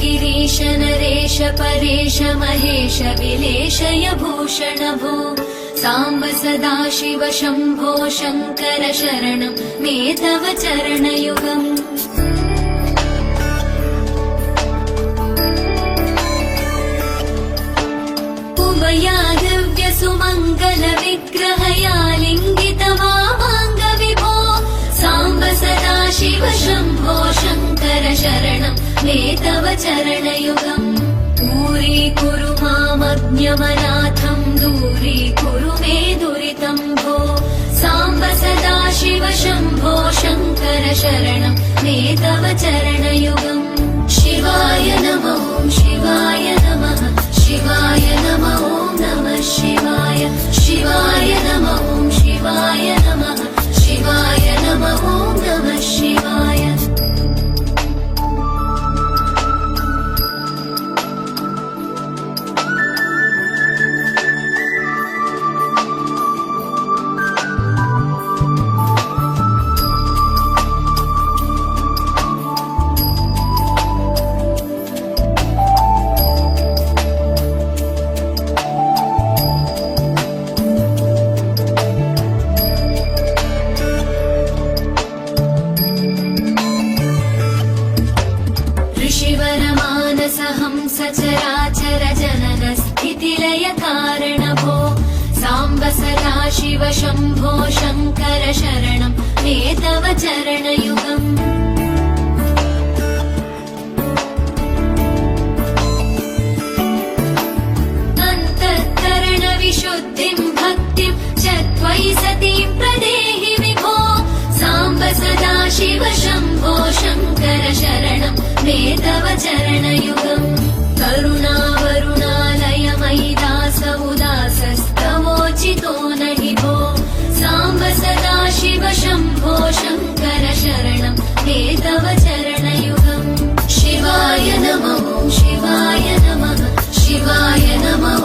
गिरीश नरेश परेश महेश विलेशय भूषण भो साम्ब सदाशिव शम्भो शङ्कर शरणं मे तव चरणयुगम् उमया दिव्य सुमङ्गल विग्रहया लिङ्गित वामाङ्ग विभो साम्ब सदाशिव शम्भो शङ्कर शरणं मे तव चरणयुगम् दूरीकुरु मामज्ञमनाथं दूरीकुरु मे दुरितं भो साम्ब सदाशिव शम्भो शङ्कर शरणं मे तव चरणयुगम् शिवाय नमः शिवाय नमः शिवाय नमः नमः शिवाय शिवाय नमः शिवाय नमः शिवाय नमः नमः शिवाय सचराचर जनन स्थितिलय कारण भो साम्ब सदाशिव शम्भो शङ्कर शरणं मे तव चरणयुगम् अन्तःकरण विशुद्धिं भक्तिं च त्वयि सतीं प्रदेहि विभो साम्ब सदाशिव शम्भो शङ्कर शरणं मे तव चरणयुगम् करुणावरुणालय मयि दास उदासस्तवोचितो नहि भो साम्ब सदाशिव शम्भो शङ्कर शरणं मे तव चरणयुगम् शिवाय नमः शिवाय नमः शिवाय नमः